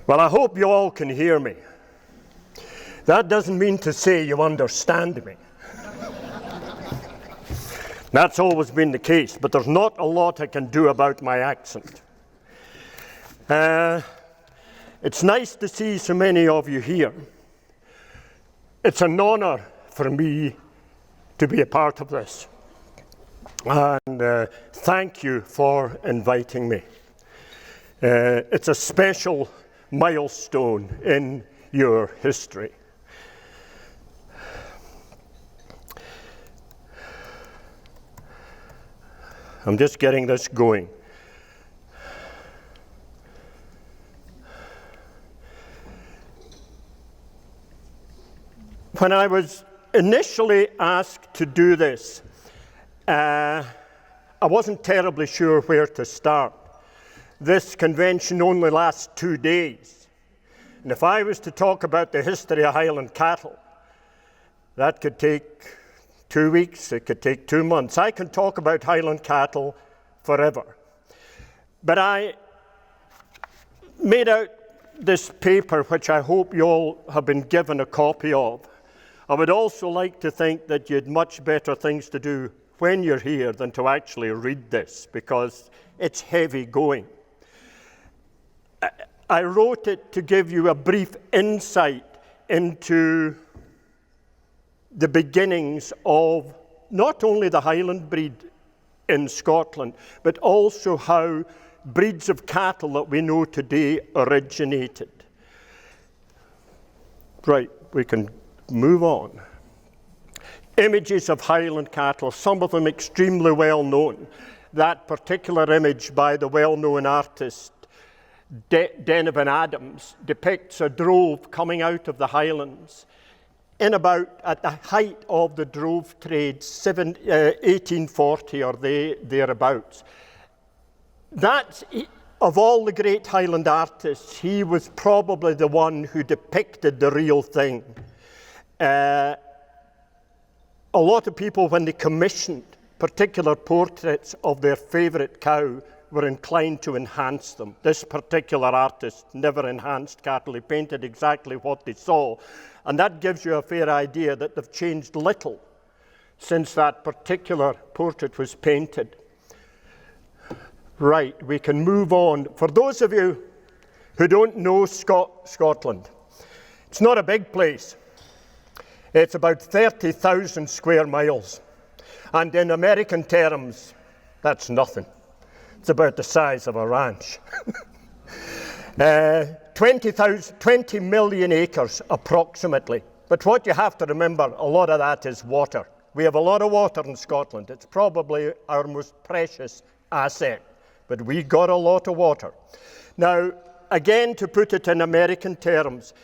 Well, I hope you all can hear me. That doesn't mean to say you understand me. That's always been the case, but there's not a lot I can do about my accent. It's nice to see so many of you here. It's an honor for me to be a part of this. And thank you for inviting me. It's a special milestone in your history. I'm just getting this going. When I was initially asked to do this, I wasn't terribly sure where to start. This convention only lasts 2 days. And if I was to talk about the history of Highland cattle, that could take 2 weeks, it could take 2 months. I can talk about Highland cattle forever. But I made out this paper, which I hope you all have been given a copy of. I would also like to think that you had much better things to do when you're here than to actually read this, because it's heavy going. I wrote it to give you a brief insight into the beginnings of not only the Highland breed in Scotland, but also how breeds of cattle that we know today originated. Right, we can move on. Images of Highland cattle, some of them extremely well known. That particular image by the well-known artist Donovan Adams depicts a drove coming out of the Highlands at the height of the drove trade, 1840 or thereabouts. Of all the great Highland artists, he was probably the one who depicted the real thing. A lot of people, when they commissioned particular portraits of their favourite cow, were inclined to enhance them. This particular artist never enhanced cattle. He painted exactly what they saw. And that gives you a fair idea that they've changed little since that particular portrait was painted. Right, we can move on. For those of you who don't know Scotland, it's not a big place. It's about 30,000 square miles. And in American terms, that's nothing. It's about the size of a ranch. 20 million acres approximately. But what you have to remember, a lot of that is water. We have a lot of water in Scotland. It's probably our most precious asset. But we got a lot of water. Now, again, to put it in American terms,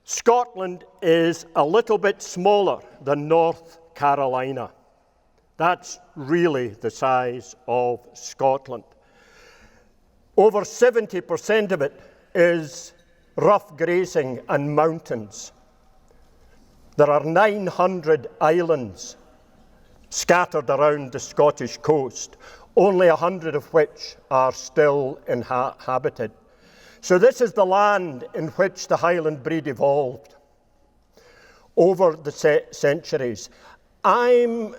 Scotland is a little bit smaller than North Carolina. That's really the size of Scotland. Over 70% of it is rough grazing and mountains. There are 900 islands scattered around the Scottish coast, only 100 of which are still inhabited. So this is the land in which the Highland breed evolved over the centuries. I'm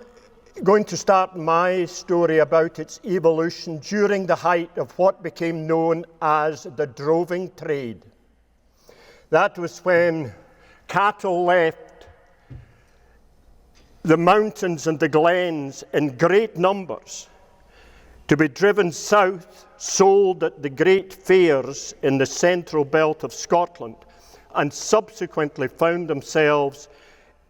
going to start my story about its evolution during the height of what became known as the droving trade. That was when cattle left the mountains and the glens in great numbers to be driven south, sold at the great fairs in the central belt of Scotland, and subsequently found themselves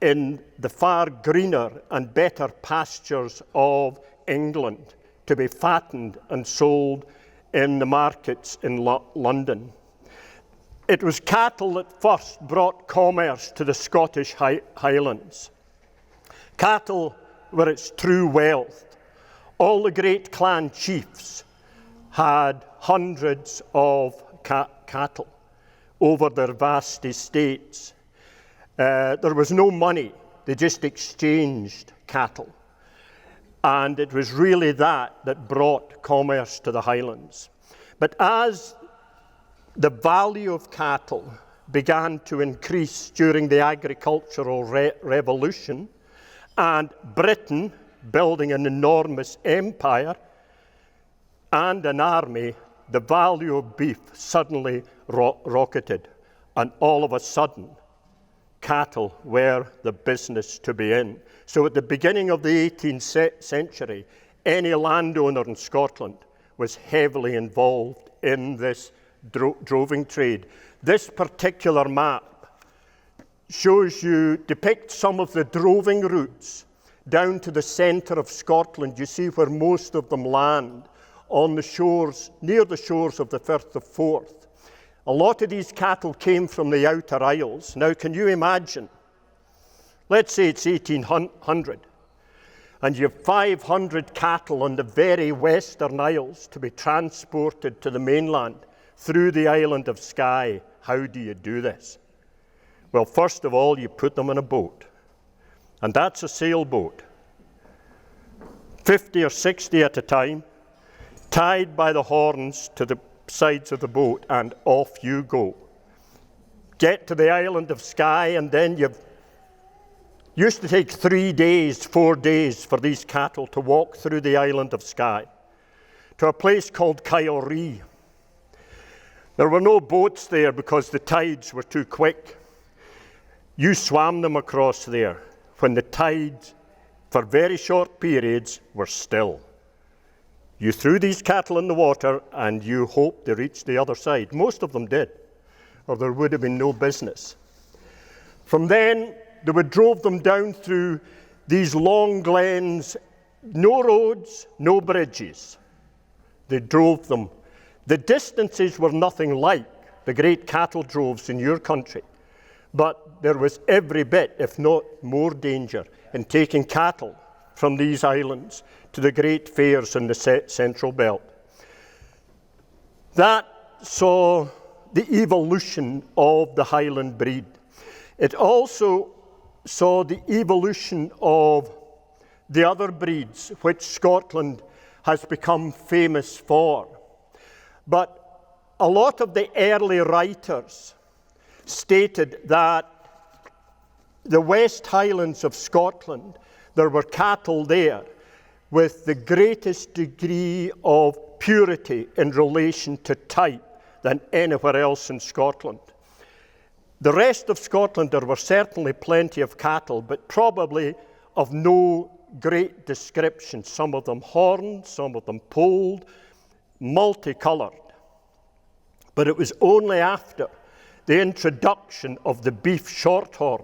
in the far greener and better pastures of England to be fattened and sold in the markets in London. It was cattle that first brought commerce to the Scottish Highlands. Cattle were its true wealth. All the great clan chiefs had hundreds of cattle over their vast estates. There was no money, they just exchanged cattle. And it was really that brought commerce to the Highlands. But as the value of cattle began to increase during the agricultural revolution, and Britain, building an enormous empire and an army, the value of beef suddenly rocketed, and all of a sudden, cattle were the business to be in. So at the beginning of the 18th century, any landowner in Scotland was heavily involved in this droving trade. This particular map depicts some of the droving routes down to the centre of Scotland. You see where most of them land, on the shores, near the shores of the Firth of Forth. A lot of these cattle came from the Outer Isles. Now, can you imagine? Let's say it's 1800, and you have 500 cattle on the very Western Isles to be transported to the mainland through the island of Skye. How do you do this? Well, first of all, you put them in a boat, and that's a sailboat, 50 or 60 at a time, tied by the horns to the sides of the boat, and off you go. Get to the island of Skye, and then used to take 3 days, 4 days for these cattle to walk through the island of Skye to a place called Coirefuar. There were no boats there because the tides were too quick. You swam them across there when the tides, for very short periods, were still. You threw these cattle in the water and you hoped they reached the other side. Most of them did, or there would have been no business. From then, they would drove them down through these long glens, no roads, no bridges. They drove them. The distances were nothing like the great cattle droves in your country, but there was every bit, if not more, danger in taking cattle from these islands to the great fairs in the Central Belt. That saw the evolution of the Highland breed. It also saw the evolution of the other breeds which Scotland has become famous for. But a lot of the early writers stated that the West Highlands of Scotland, there were cattle there with the greatest degree of purity in relation to type than anywhere else in Scotland. The rest of Scotland, there were certainly plenty of cattle, but probably of no great description. Some of them horned, some of them polled, multicoloured. But it was only after the introduction of the beef shorthorn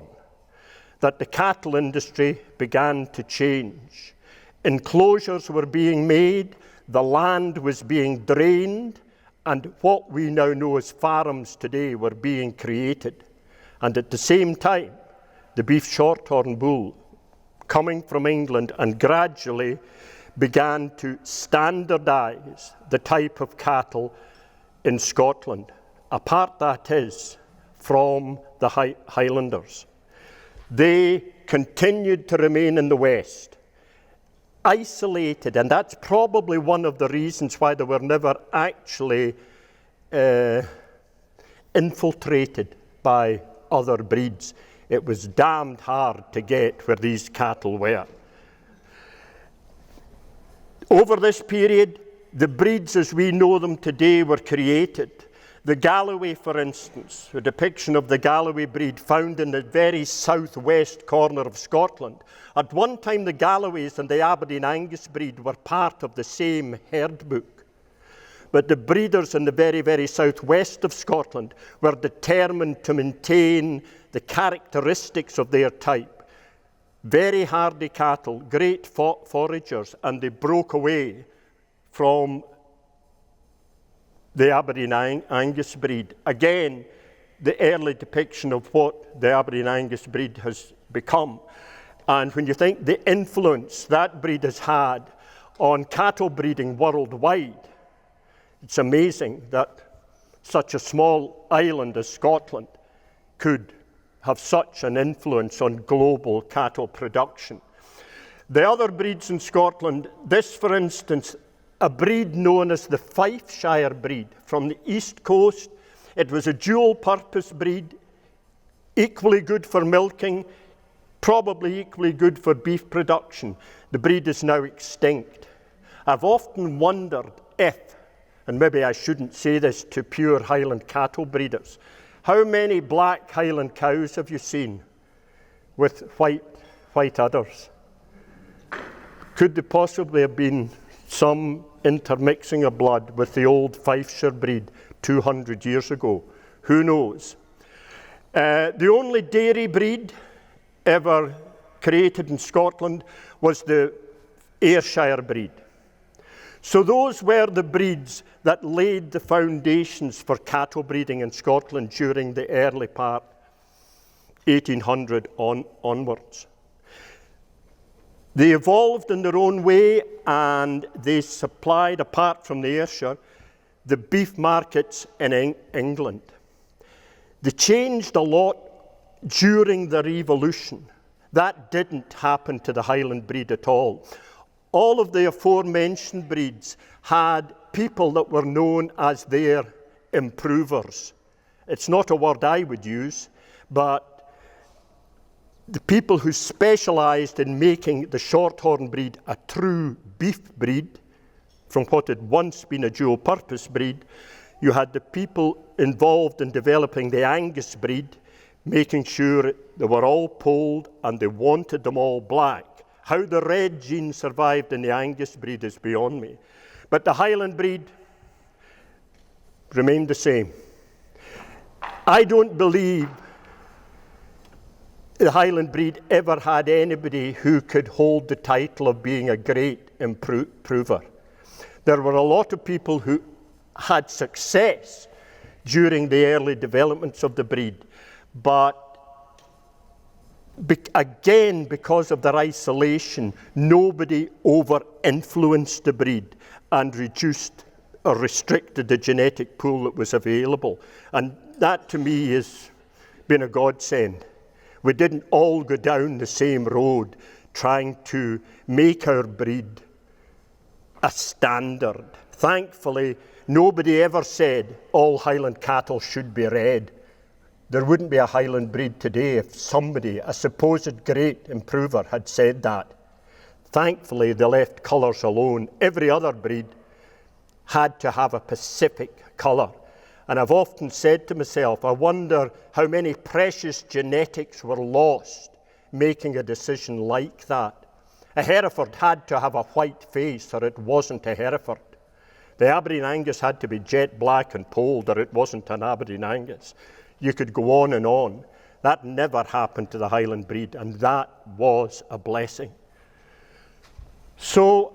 that the cattle industry began to change. Enclosures were being made, the land was being drained, and what we now know as farms today were being created. And at the same time, the beef shorthorn bull, coming from England, and gradually began to standardise the type of cattle in Scotland. A part, that is, from the Highlanders. They continued to remain in the West, isolated, and that's probably one of the reasons why they were never actually infiltrated by other breeds. It was damned hard to get where these cattle were. Over this period, the breeds as we know them today were created. The Galloway, for instance, a depiction of the Galloway breed found in the very southwest corner of Scotland. At one time, the Galloways and the Aberdeen Angus breed were part of the same herd book. But the breeders in the very, very southwest of Scotland were determined to maintain the characteristics of their type. Very hardy cattle, great foragers, and they broke away from the Aberdeen Angus breed. Again, the early depiction of what the Aberdeen Angus breed has become. And when you think the influence that breed has had on cattle breeding worldwide, it's amazing that such a small island as Scotland could have such an influence on global cattle production. The other breeds in Scotland, this, for instance, a breed known as the Fifeshire breed from the east coast, It was a dual-purpose breed, equally good for milking, probably equally good for beef production. The breed is now extinct. I've often wondered if, and maybe I shouldn't say this to pure Highland cattle breeders, how many black Highland cows have you seen with white udders? Could there possibly have been some intermixing of blood with the old Fifeshire breed 200 years ago? Who knows? The only dairy breed ever created in Scotland was the Ayrshire breed. So those were the breeds that laid the foundations for cattle breeding in Scotland during the early part, 1800 onwards. They evolved in their own way, and they supplied, apart from the Ayrshire, the beef markets in England. They changed a lot during their evolution. That didn't happen to the Highland breed at all. All of the aforementioned breeds had people that were known as their improvers. It's not a word I would use, but the people who specialised in making the Shorthorn breed a true beef breed, from what had once been a dual-purpose breed, you had the people involved in developing the Angus breed, making sure they were all polled and they wanted them all black. How the red gene survived in the Angus breed is beyond me. But the Highland breed remained the same. I don't believe the Highland breed ever had anybody who could hold the title of being a great improver. There were a lot of people who had success during the early developments of the breed, but again, because of their isolation, nobody over-influenced the breed and reduced or restricted the genetic pool that was available. And that, to me, has been a godsend. We didn't all go down the same road trying to make our breed a standard. Thankfully, nobody ever said all Highland cattle should be red. There wouldn't be a Highland breed today if somebody, a supposed great improver, had said that. Thankfully, they left colours alone. Every other breed had to have a specific colour. And I've often said to myself, I wonder how many precious genetics were lost making a decision like that. A Hereford had to have a white face or it wasn't a Hereford. The Aberdeen Angus had to be jet black and polled or it wasn't an Aberdeen Angus. You could go on and on. That never happened to the Highland breed, and that was a blessing. So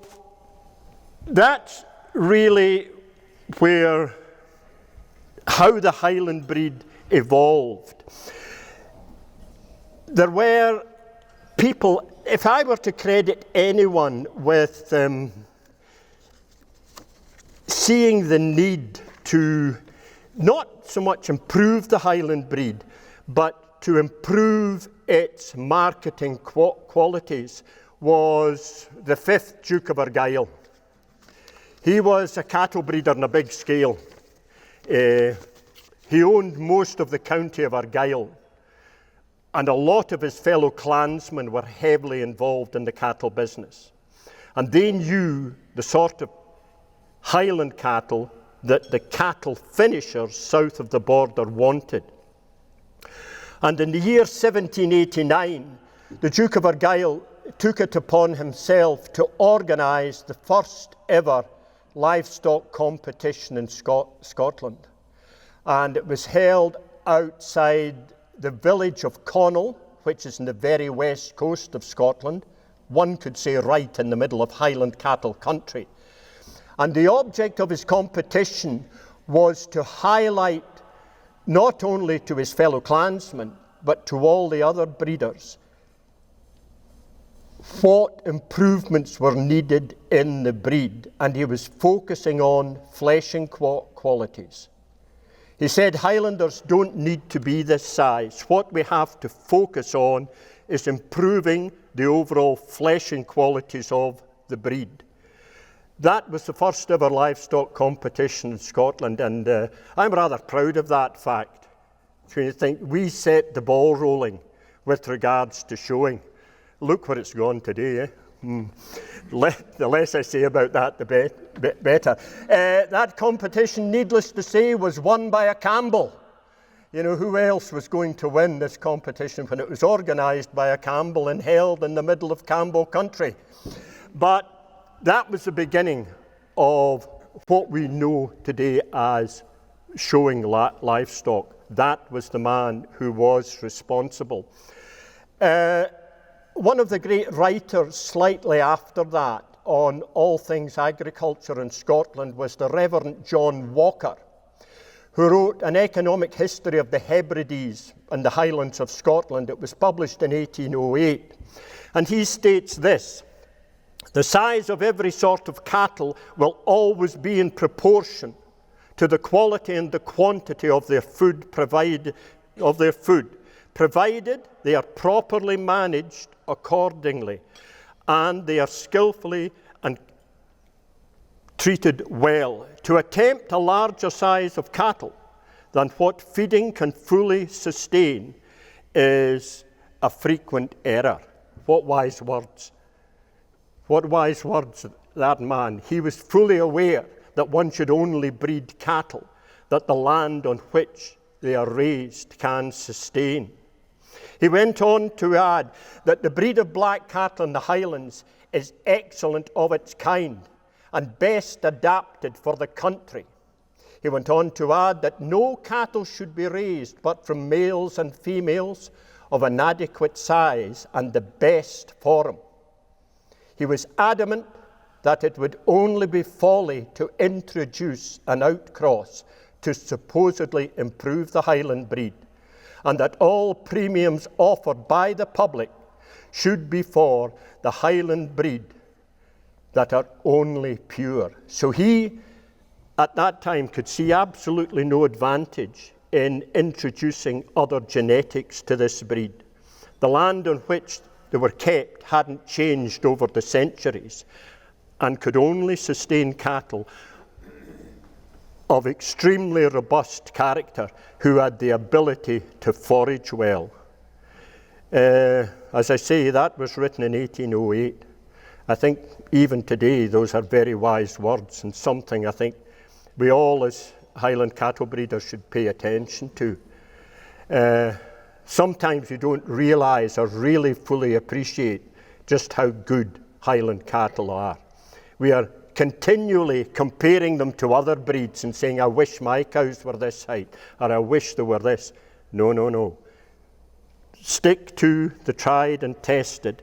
that's really how the Highland breed evolved. There were people, if I were to credit anyone with seeing the need to not so much improve the Highland breed, but to improve its marketing qualities, was the 5th Duke of Argyll. He was a cattle breeder on a big scale. He owned most of the county of Argyll, and a lot of his fellow clansmen were heavily involved in the cattle business. And they knew the sort of Highland cattle that the cattle finishers south of the border wanted. And in the year 1789, the Duke of Argyll took it upon himself to organise the first ever livestock competition in Scotland. And it was held outside the village of Connell, which is in the very west coast of Scotland. One could say right in the middle of Highland cattle country. And the object of his competition was to highlight not only to his fellow clansmen, but to all the other breeders, what improvements were needed in the breed. And he was focusing on fleshing qualities. He said, Highlanders don't need to be this size. What we have to focus on is improving the overall fleshing qualities of the breed. That was the first ever livestock competition in Scotland, and I'm rather proud of that fact. So you think we set the ball rolling with regards to showing. Look where it's gone today, eh? The less I say about that, the better. That competition, needless to say, was won by a Campbell. You know, who else was going to win this competition when it was organised by a Campbell and held in the middle of Campbell country? But that was the beginning of what we know today as showing livestock. That was the man who was responsible. One of the great writers slightly after that on all things agriculture in Scotland was the Reverend John Walker, who wrote an economic history of the Hebrides and the Highlands of Scotland. It was published in 1808. And he states this: the size of every sort of cattle will always be in proportion to the quality and the quantity of their food, provided they are properly managed accordingly, and they are skillfully and treated well. To attempt a larger size of cattle than what feeding can fully sustain is a frequent error. What wise words. What wise words, that man. He was fully aware that one should only breed cattle that the land on which they are raised can sustain. He went on to add that the breed of black cattle in the Highlands is excellent of its kind and best adapted for the country. He went on to add that no cattle should be raised but from males and females of an adequate size and the best form. He was adamant that it would only be folly to introduce an outcross to supposedly improve the Highland breed, and that all premiums offered by the public should be for the Highland breed that are only pure. So he, at that time, could see absolutely no advantage in introducing other genetics to this breed. The land on which they were kept hadn't changed over the centuries and could only sustain cattle of extremely robust character who had the ability to forage well. As I say, that was written in 1808. I think even today those are very wise words, and something I think we all as Highland cattle breeders should pay attention to. Sometimes you don't realise or really fully appreciate just how good Highland cattle are. We are continually comparing them to other breeds and saying, I wish my cows were this height, or I wish they were this. No, no, no. Stick to the tried and tested.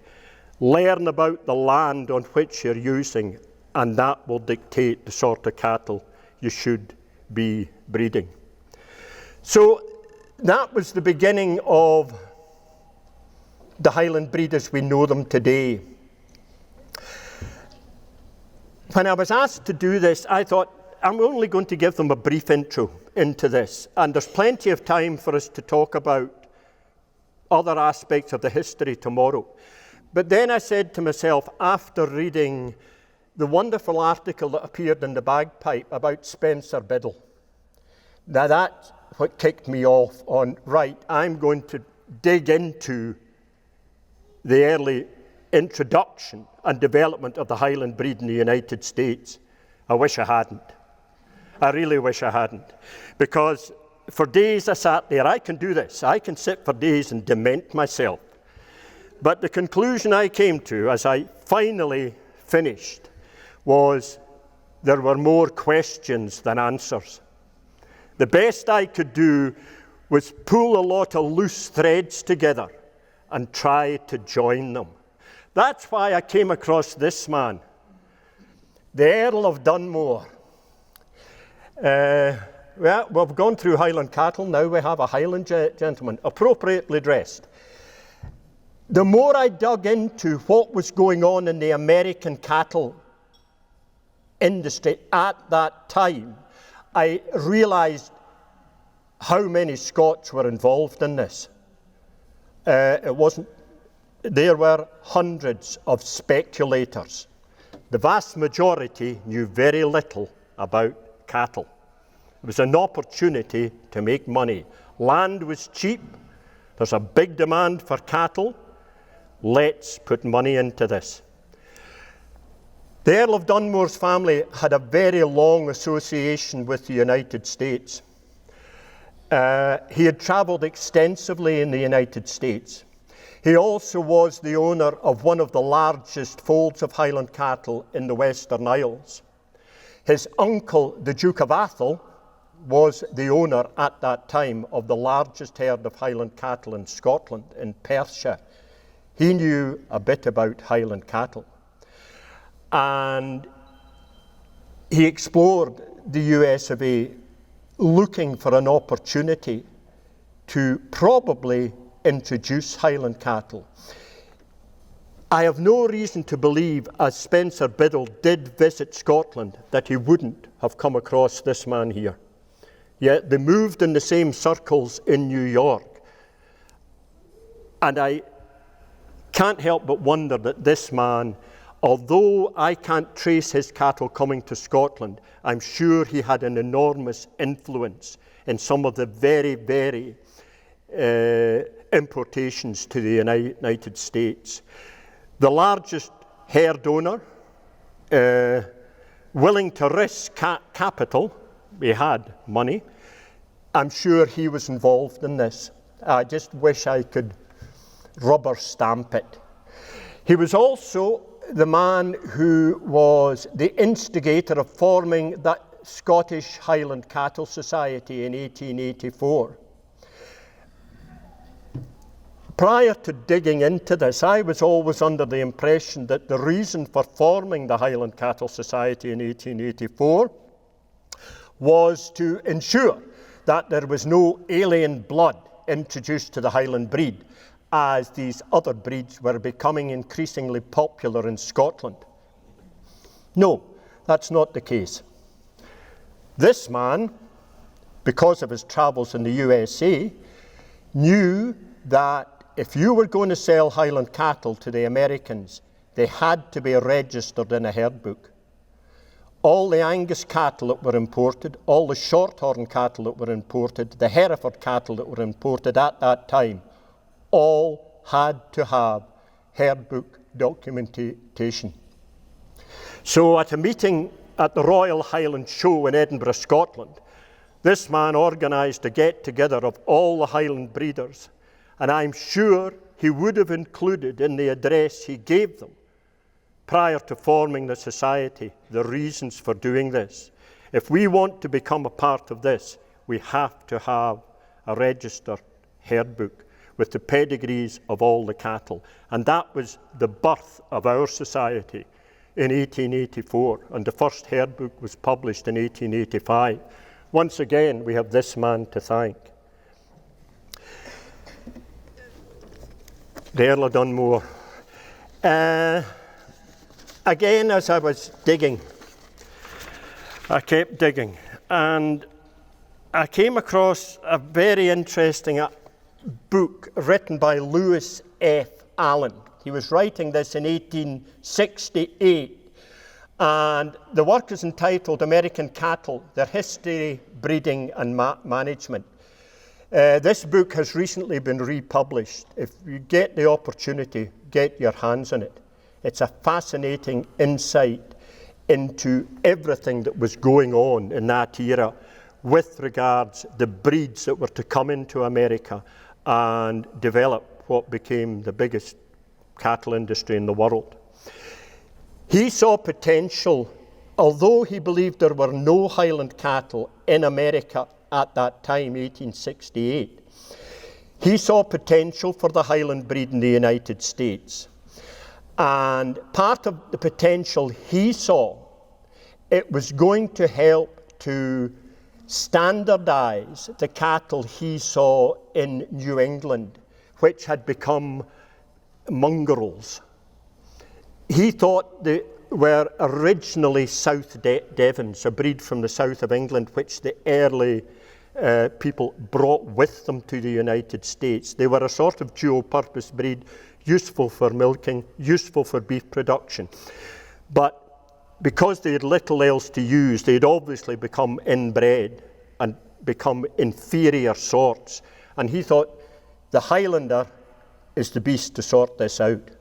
Learn about the land on which you're using, and that will dictate the sort of cattle you should be breeding. So that was the beginning of the Highland breed as we know them today. When I was asked to do this, I thought, I'm only going to give them a brief intro into this, and there's plenty of time for us to talk about other aspects of the history tomorrow. But then I said to myself, after reading the wonderful article that appeared in the Bagpipe about Spencer Biddle, now that's what kicked me off on, right, I'm going to dig into the early introduction and development of the Highland breed in the United States. I wish I hadn't. I really wish I hadn't. Because for days I sat there. I can do this. I can sit for days and dement myself. But the conclusion I came to as I finally finished was there were more questions than answers. The best I could do was pull a lot of loose threads together and try to join them. That's why I came across this man, the Earl of Dunmore. Well, we've gone through Highland cattle, now we have a Highland gentleman, appropriately dressed. The more I dug into what was going on in the American cattle industry at that time, I realised how many Scots were involved in this. There were hundreds of speculators the vast majority knew very little about cattle. It was an opportunity to make money. Land was cheap. There's a big demand for cattle. Let's put money into this. The Earl of Dunmore's family had a very long association with the United States. He had travelled extensively in the United States. He also was the owner of one of the largest folds of Highland cattle in the Western Isles. His uncle, the Duke of Atholl, was the owner at that time of the largest herd of Highland cattle in Scotland, in Perthshire. He knew a bit about Highland cattle. And he explored the US of A, looking for an opportunity to probably introduce Highland cattle. I have no reason to believe, as Spencer Biddle did visit Scotland, that he wouldn't have come across this man here. Yet they moved in the same circles in New York. And I can't help but wonder that this man, although I can't trace his cattle coming to Scotland, I'm sure he had an enormous influence in some of the very, very importations to the United States. The largest herd owner, willing to risk capital, he had money. I'm sure he was involved in this. I just wish I could rubber stamp it. He was also the man who was the instigator of forming that Scottish Highland Cattle Society in 1884. Prior to digging into this, I was always under the impression that the reason for forming the Highland Cattle Society in 1884 was to ensure that there was no alien blood introduced to the Highland breed, as these other breeds were becoming increasingly popular in Scotland. No, that's not the case. This man, because of his travels in the USA, knew that if you were going to sell Highland cattle to the Americans, they had to be registered in a herd book. All the Angus cattle that were imported, all the shorthorn cattle that were imported, the Hereford cattle that were imported at that time, all had to have herd book documentation. So at a meeting at the Royal Highland Show in Edinburgh, Scotland, this man organised a get-together of all the Highland breeders, and I'm sure he would have included in the address he gave them prior to forming the society the reasons for doing this. If we want to become a part of this, we have to have a registered herd book with the pedigrees of all the cattle. And that was the birth of our society in 1884, and the first herd book was published in 1885. Once again, we have this man to thank. The Earl of Dunmore. Again, as I was digging, I kept digging, and I came across a very interesting book written by Lewis F. Allen. He was writing this in 1868, and the work is entitled American Cattle, Their History, Breeding and Management. This book has recently been republished. If you get the opportunity, get your hands on it. It's a fascinating insight into everything that was going on in that era with regards the breeds that were to come into America and develop what became the biggest cattle industry in the world. He saw potential, although he believed there were no Highland cattle in America at that time, 1868. He saw potential for the Highland breed in the United States. And part of the potential he saw, it was going to help to standardize the cattle he saw in New England, which had become mongrels. He thought they were originally South Devons, a breed from the south of England, which the early people brought with them to the United States. They were a sort of dual-purpose breed, useful for milking, useful for beef production. But because they had little else to use, they'd obviously become inbred and become inferior sorts. And he thought, the Highlander is the beast to sort this out.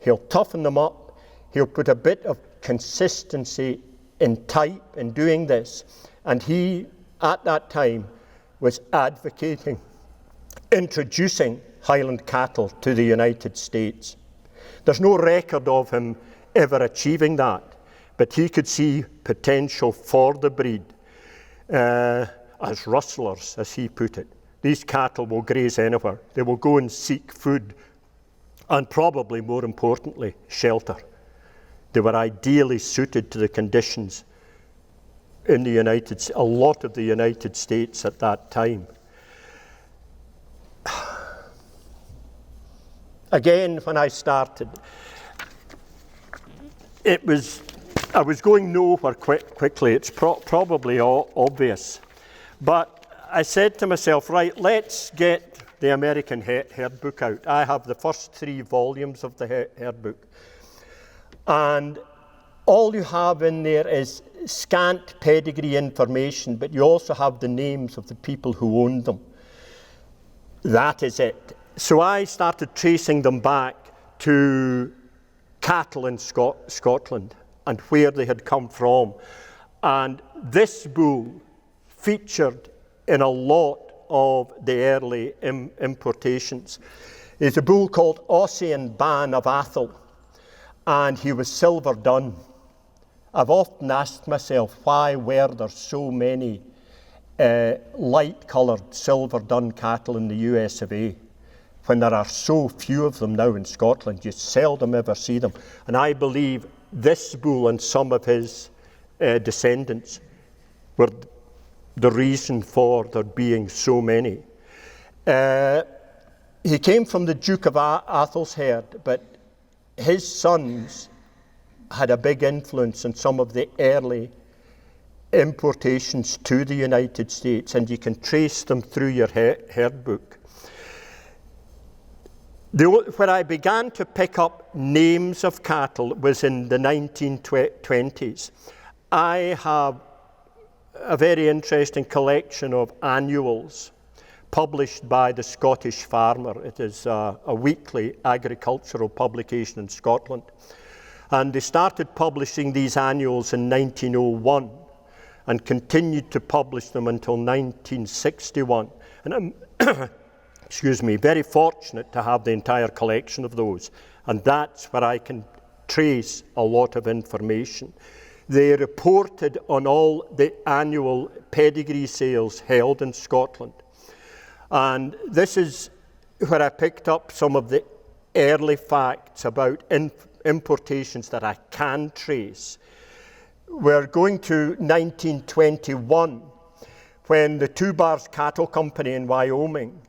He'll toughen them up. He'll put a bit of consistency in type in doing this. And he, at that time, was advocating introducing Highland cattle to the United States. There's no record of him ever achieving that, but he could see potential for the breed as rustlers, as he put it. These cattle will graze anywhere. They will go and seek food and probably, more importantly, shelter. They were ideally suited to the conditions in the a lot of the United States at that time. Again, when I started, I was going nowhere quickly. It's probably obvious. But I said to myself, right, let's get the American Herd Book out. I have the first 3 volumes of the Herd Book. And all you have in there is scant pedigree information, but you also have the names of the people who owned them. That is it. So I started tracing them back to cattle in Scotland and where they had come from. And this bull featured in a lot of the early importations. It's a bull called Ossian Ban of Athol, and he was silver dun. I've often asked myself, why were there so many light-coloured silver dun cattle in the US of A, when there are so few of them now in Scotland? You seldom ever see them. And I believe this bull and some of his descendants were the reason for there being so many. He came from the Duke of Athol's herd, but his sons had a big influence in some of the early importations to the United States, and you can trace them through your herd book. When I began to pick up names of cattle was in the 1920s. I have a very interesting collection of annuals published by the Scottish Farmer. It is a weekly agricultural publication in Scotland. And they started publishing these annuals in 1901 and continued to publish them until 1961. And I'm very fortunate to have the entire collection of those. And that's where I can trace a lot of information. They reported on all the annual pedigree sales held in Scotland. And this is where I picked up some of the early facts about importations that I can trace. We're going to 1921, when the Two Bars Cattle Company in Wyoming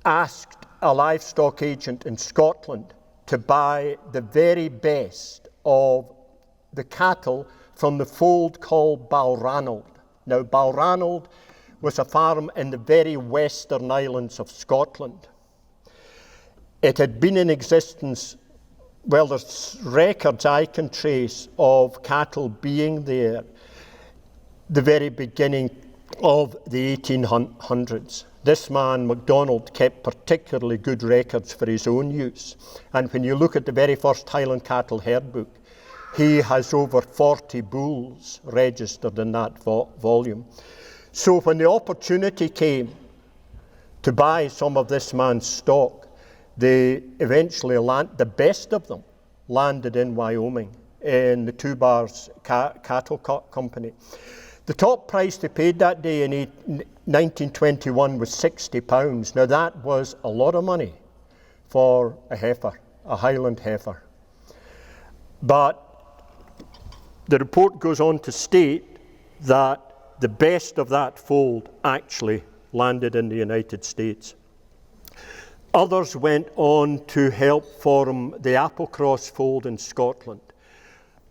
asked a livestock agent in Scotland to buy the very best of the cattle from the fold called Balranald. Now, Balranald was a farm in the very western islands of Scotland. It had been in existence, well, there's records I can trace of cattle being there the very beginning of the 1800s. This man, MacDonald, kept particularly good records for his own use. And when you look at the very first Highland Cattle Herd Book, he has over 40 bulls registered in that volume. So when the opportunity came to buy some of this man's stock, they eventually the best of them landed in Wyoming in the Two Bars Cattle Company. The top price they paid that day in 1921 was £60. Now that was a lot of money for a heifer, a Highland heifer. But the report goes on to state that the best of that fold actually landed in the United States. Others went on to help form the Applecross fold in Scotland.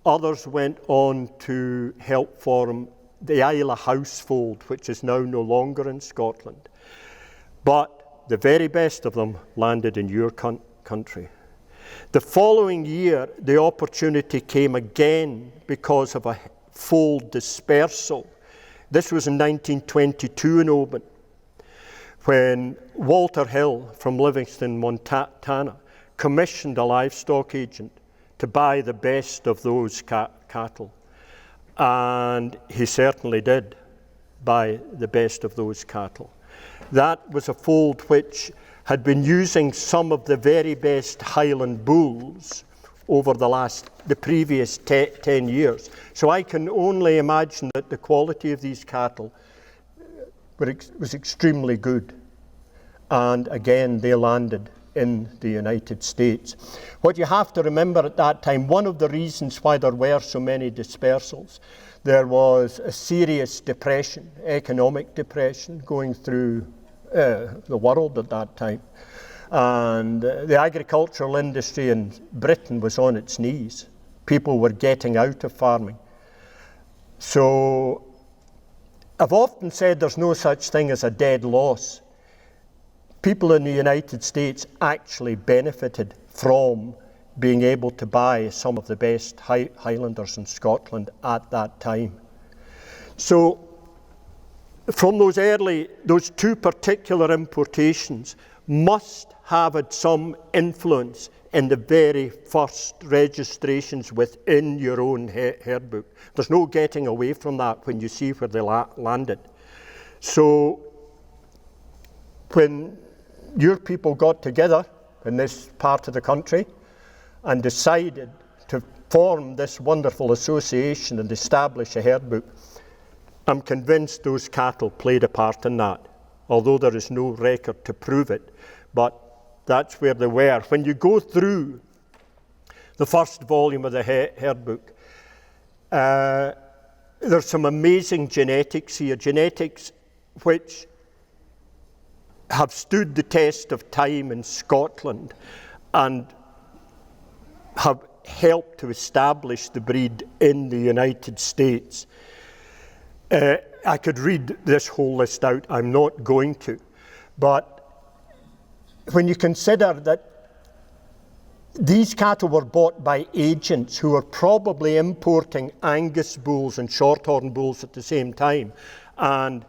Others went on to help form the Isla House fold, which is now no longer in Scotland. But the very best of them landed in your country. The following year, the opportunity came again because of a foal dispersal. This was in 1922 in Oban, when Walter Hill from Livingston, Montana, commissioned a livestock agent to buy the best of those cattle. And he certainly did buy the best of those cattle. That was a fold which had been using some of the very best Highland bulls over the previous 10 years. So I can only imagine that the quality of these cattle was extremely good. And again, they landed in the United States. What you have to remember at that time, one of the reasons why there were so many dispersals, there was a serious depression, economic depression, going through the world at that time. And the agricultural industry in Britain was on its knees. People were getting out of farming. So I've often said there's no such thing as a dead loss. People in the United States actually benefited from being able to buy some of the best Highlanders in Scotland at that time. So from those two particular importations must have had some influence in the very first registrations within your own herd book. There's no getting away from that when you see where they landed. So when your people got together in this part of the country and decided to form this wonderful association and establish a herd book, I'm convinced those cattle played a part in that, although there is no record to prove it, but that's where they were. When you go through the first volume of the herd book, there's some amazing genetics here, genetics which have stood the test of time in Scotland and have helped to establish the breed in the United States. I could read this whole list out, I'm not going to, but when you consider that these cattle were bought by agents who were probably importing Angus bulls and shorthorn bulls at the same time, and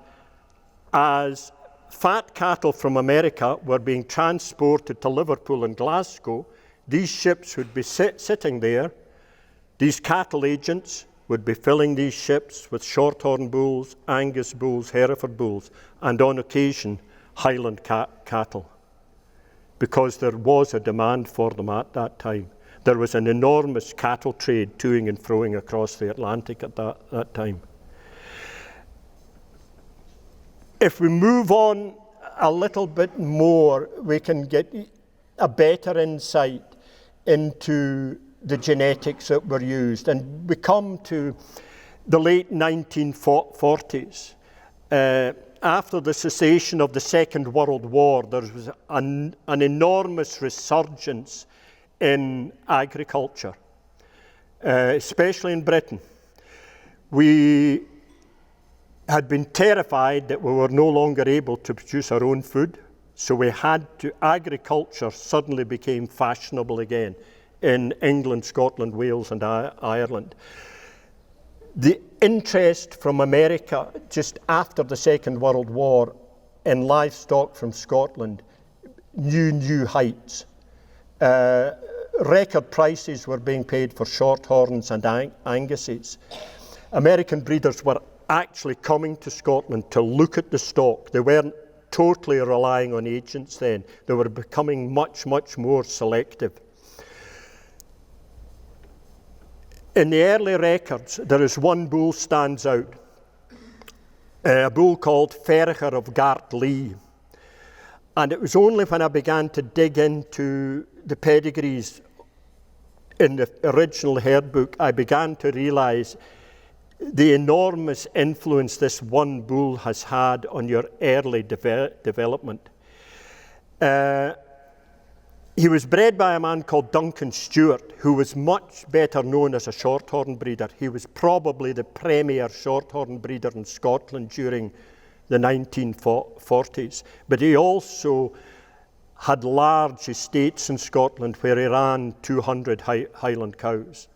as fat cattle from America were being transported to Liverpool and Glasgow, these ships would be sitting there. These cattle agents would be filling these ships with shorthorn bulls, Angus bulls, Hereford bulls, and on occasion Highland cattle, because there was a demand for them at that time. There was an enormous cattle trade toing and froing across the Atlantic at that time. If we move on a little bit more, we can get a better insight into the genetics that were used. And we come to the late 1940s. After the cessation of the Second World War, there was an enormous resurgence in agriculture, especially in Britain. We had been terrified that we were no longer able to produce our own food, so agriculture suddenly became fashionable again in England, Scotland, Wales and Ireland. The interest from America just after the Second World War in livestock from Scotland knew new heights. Record prices were being paid for shorthorns and Anguses. American breeders were actually coming to Scotland to look at the stock. They weren't totally relying on agents then. They were becoming much, much more selective. In the early records, there is one bull stands out, a bull called Ferricher of Gartlee. And it was only when I began to dig into the pedigrees in the original herd book, I began to realise the enormous influence this one bull has had on your early development. He was bred by a man called Duncan Stewart, who was much better known as a shorthorn breeder. He was probably the premier shorthorn breeder in Scotland during the 1940s. But he also had large estates in Scotland where he ran 200 Highland cows.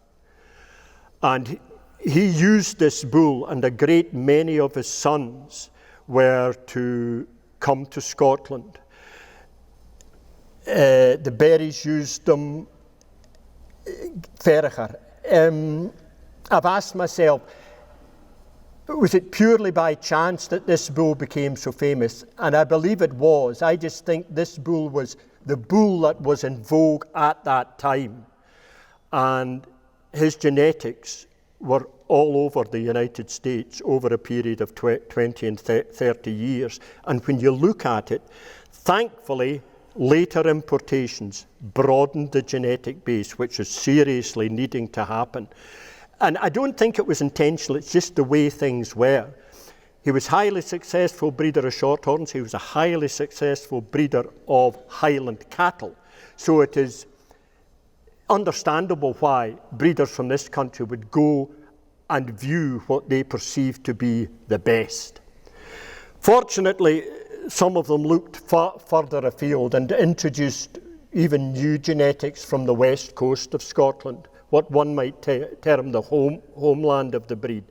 And he used this bull, and a great many of his sons were to come to Scotland. The Berries used them, Ferricher. I've asked myself, was it purely by chance that this bull became so famous? And I believe it was. I just think this bull was the bull that was in vogue at that time. And his genetics were all over the United States over a period of 20 and 30 years. And when you look at it, thankfully, later importations broadened the genetic base, which is seriously needing to happen. And I don't think it was intentional, it's just the way things were. He was a highly successful breeder of shorthorns. He was a highly successful breeder of Highland cattle. So it is understandable why breeders from this country would go and view what they perceived to be the best. Fortunately, some of them looked further afield and introduced even new genetics from the west coast of Scotland, what one might term the homeland of the breed.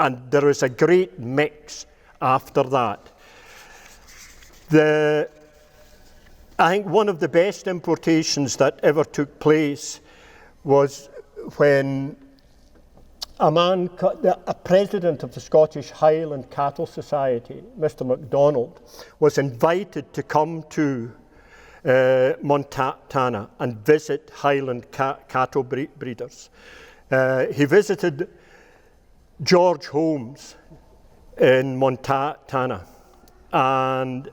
And there was a great mix after that. I think one of the best importations that ever took place was when a president of the Scottish Highland Cattle Society, Mr. MacDonald, was invited to come to Montana and visit Highland cattle breeders. He visited George Holmes in Montana and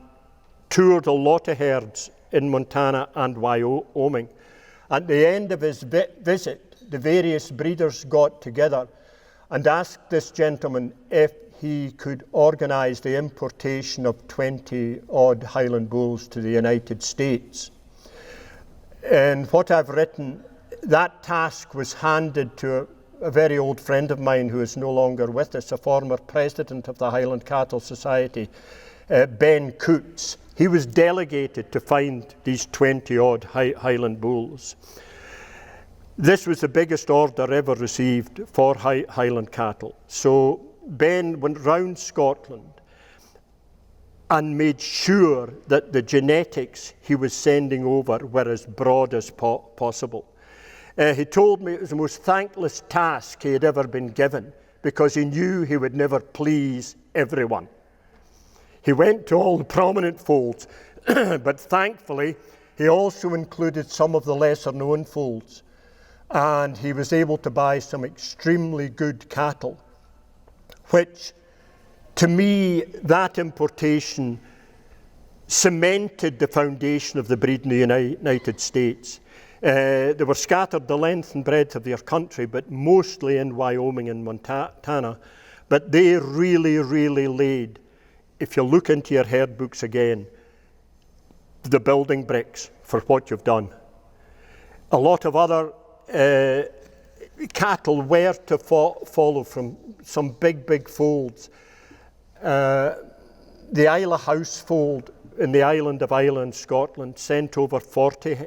toured a lot of herds in Montana and Wyoming. At the end of his visit, the various breeders got together and asked this gentleman if he could organise the importation of 20-odd Highland bulls to the United States. And what I've written, that task was handed to a very old friend of mine who is no longer with us, a former president of the Highland Cattle Society, Ben Coots. He was delegated to find these 20-odd Highland bulls. This was the biggest order ever received for Highland cattle. So Ben went round Scotland and made sure that the genetics he was sending over were as broad as possible. He told me it was the most thankless task he had ever been given because he knew he would never please everyone. He went to all the prominent folds, but thankfully he also included some of the lesser known folds, and he was able to buy some extremely good cattle, which to me, that importation cemented the foundation of the breed in the United States. They were scattered the length and breadth of their country, but mostly in Wyoming and Montana. But they really, really laid, if you look into your herd books again, the building bricks for what you've done. A lot of other cattle were to follow from some big folds. The Isla House fold in the island of Ireland, Scotland, sent over 40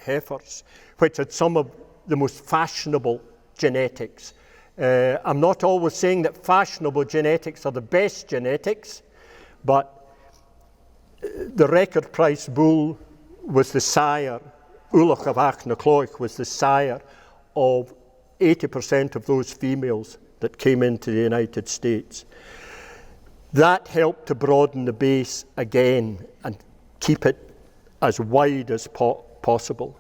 heifers, which had some of the most fashionable genetics. I'm not always saying that fashionable genetics are the best genetics, but the record price bull was the sire, Ulach of Achnacloich was the sire of 80% of those females that came into the United States. That helped to broaden the base again and keep it as wide as possible.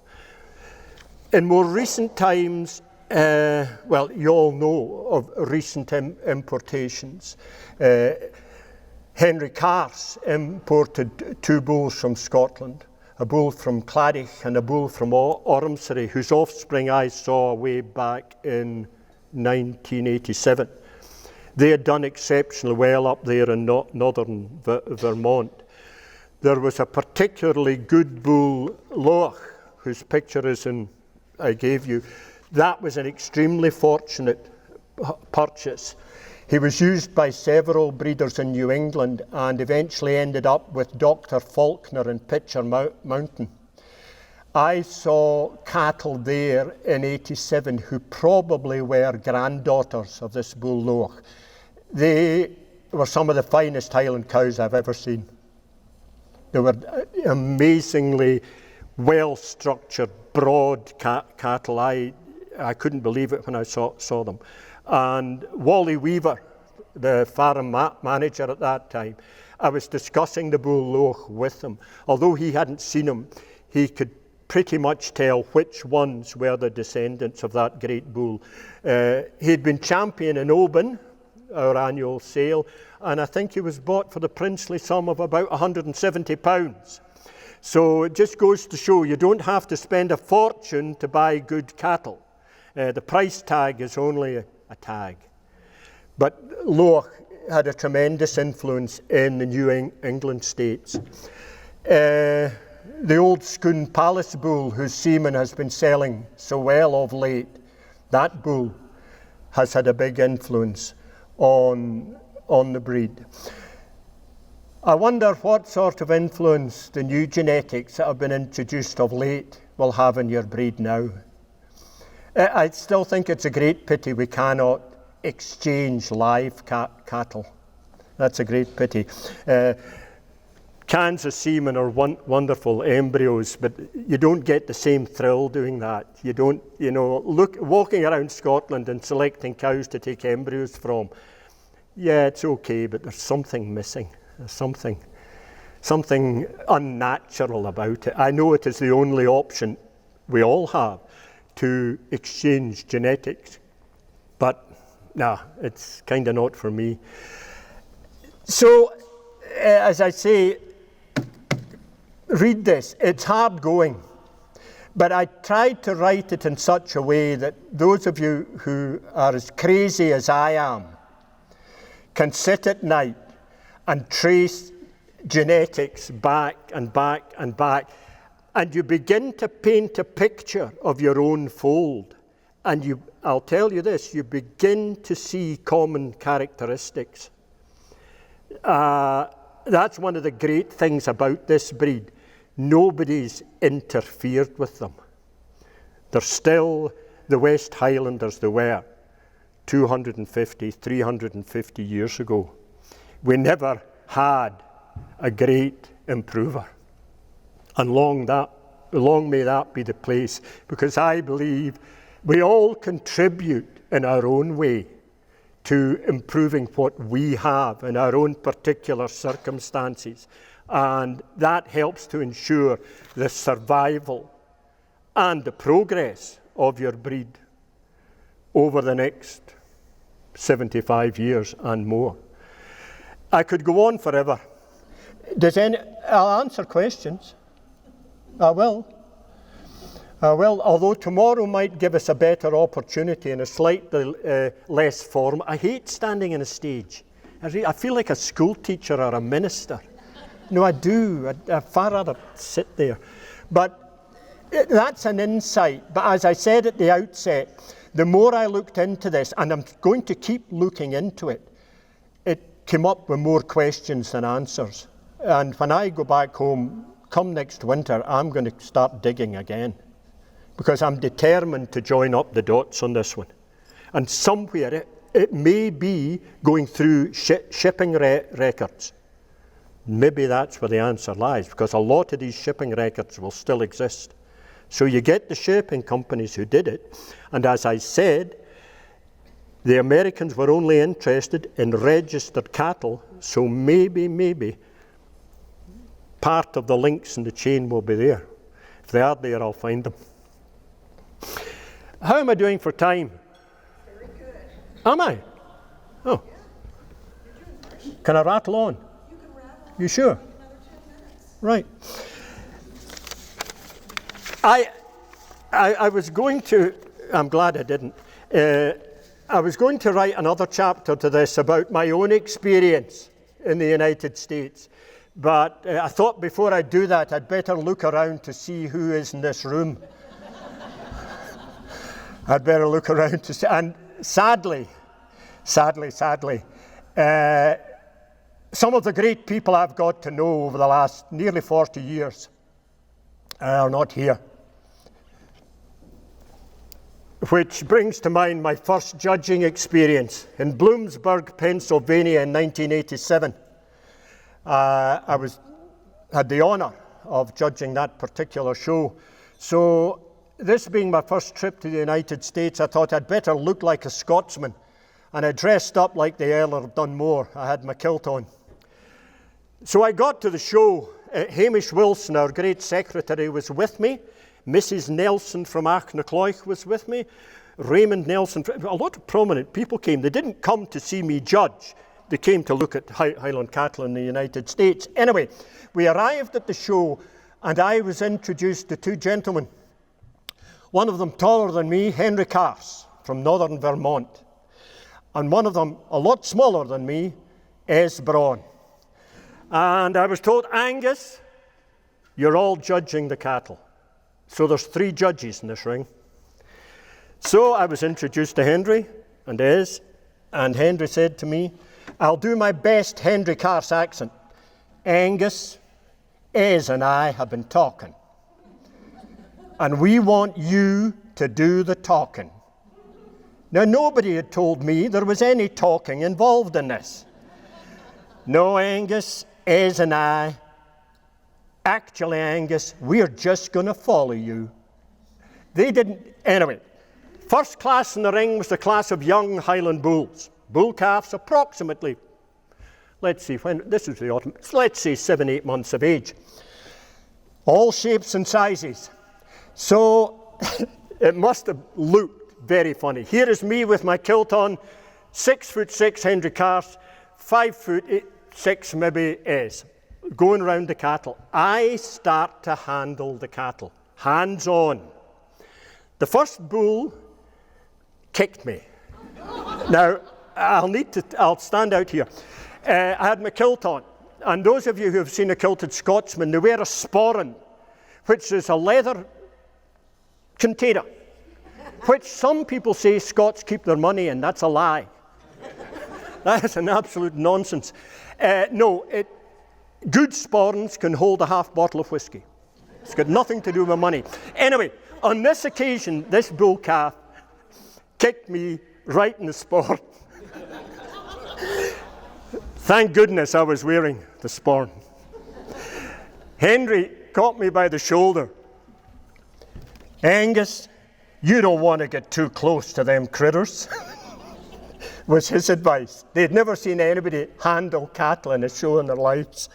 In more recent times, well, you all know of recent importations. Henry Carse imported 2 bulls from Scotland, a bull from Claddich and a bull from Ormsbury, whose offspring I saw way back in 1987. They had done exceptionally well up there in northern Vermont. There was a particularly good bull, Loach, whose picture is in, I gave you. That was an extremely fortunate purchase. He was used by several breeders in New England and eventually ended up with Dr. Faulkner in Pitcher Mountain. I saw cattle there in '87 who probably were granddaughters of this bull loch. They were some of the finest Highland cows I've ever seen. They were amazingly well-structured, broad cattle. I couldn't believe it when I saw them. And Wally Weaver, the farm manager at that time, I was discussing the bull loch with him. Although he hadn't seen him, he could pretty much tell which ones were the descendants of that great bull. He'd been champion in Oban, our annual sale, and I think he was bought for the princely sum of about £170. So it just goes to show you don't have to spend a fortune to buy good cattle. The price tag is only a tag. But Loch had a tremendous influence in the New England states. The old Scone Palace bull, whose semen has been selling so well of late, that bull has had a big influence on the breed. I wonder what sort of influence the new genetics that have been introduced of late will have in your breed now. I still think it's a great pity we cannot exchange live cattle. That's a great pity. Kansas semen are wonderful embryos, but you don't get the same thrill doing that. You don't, walking around Scotland and selecting cows to take embryos from. Yeah, it's okay, but there's something missing. There's something unnatural about it. I know it is the only option we all have to exchange genetics, but it's kind of not for me. So, as I say, read this. It's hard going, but I tried to write it in such a way that those of you who are as crazy as I am can sit at night and trace genetics back and back and back, and you begin to paint a picture of your own fold. And I'll tell you this, you begin to see common characteristics. That's one of the great things about this breed. Nobody's interfered with them. They're still the West Highlanders they were 250, 350 years ago. We never had a great improver. And long may that be the place, because I believe we all contribute in our own way to improving what we have in our own particular circumstances. And that helps to ensure the survival and the progress of your breed over the next 75 years and more. I could go on forever. I'll answer questions. I will, although tomorrow might give us a better opportunity and a slightly less form. I hate standing on a stage. I feel like a school teacher or a minister. No, I do. I'd far rather sit there. But that's an insight. But as I said at the outset, the more I looked into this, and I'm going to keep looking into it, it came up with more questions than answers. And when I go back home, come next winter, I'm going to start digging again, because I'm determined to join up the dots on this one. And somewhere it may be going through shipping records. Maybe that's where the answer lies, because a lot of these shipping records will still exist. So you get the shipping companies who did it, and as I said, the Americans were only interested in registered cattle, so maybe part of the links in the chain will be there. If they are there, I'll find them. How am I doing for time? Very good. Am I? Oh. Yeah. You're doing great. Can I rattle on? You can rattle on. You sure? Another 10 minutes. Right. I was going to, I'm glad I didn't, I was going to write another chapter to this about my own experience in the United States. But I thought before I do that, I'd better look around to see who is in this room. I'd better look around to see. And sadly, sadly. Some of the great people I've got to know over the last nearly 40 years are not here. Which brings to mind my first judging experience in Bloomsburg, Pennsylvania in 1987. I had the honour of judging that particular show. So this being my first trip to the United States, I thought I'd better look like a Scotsman. And I dressed up like the Earl of Dunmore. I had my kilt on. So I got to the show. Hamish Wilson, our great secretary, was with me. Mrs. Nelson from Achnacoich was with me. Raymond Nelson. A lot of prominent people came. They didn't come to see me judge. They came to look at Highland cattle in the United States. Anyway, we arrived at the show, and I was introduced to two gentlemen. One of them taller than me, Henry Carse from northern Vermont. And one of them a lot smaller than me, Es Braun. And I was told, Angus, you're all judging the cattle. So there's 3 judges in this ring. So I was introduced to Henry and Ez, and Henry said to me, I'll do my best Henry Carse accent. Angus, Ez and I have been talking. And we want you to do the talking. Now, nobody had told me there was any talking involved in this. No, Angus, Ez and I, actually, Angus, we're just going to follow you. They didn't, anyway. First class in the ring was the class of young Highland bulls. Bull calves approximately, let's see, when this was the autumn, let's say 7-8 months of age. All shapes and sizes. So it must have looked very funny. Here is me with my kilt on, 6'6" Henry Carse, 5'6" maybe Ez, going around the cattle. I start to handle the cattle, hands on. The first bull kicked me. Now, I'll stand out here. I had my kilt on, and those of you who have seen a kilted Scotsman, they wear a sporran, which is a leather container, which some people say Scots keep their money in. That's a lie. That is an absolute nonsense. Good sporrans can hold a half bottle of whiskey. It's got nothing to do with money. Anyway, on this occasion, this bull calf kicked me right in the sporran. Thank goodness I was wearing the sporran. Henry caught me by the shoulder. Angus, you don't want to get too close to them critters, was his advice. They'd never seen anybody handle cattle in a show in their lives.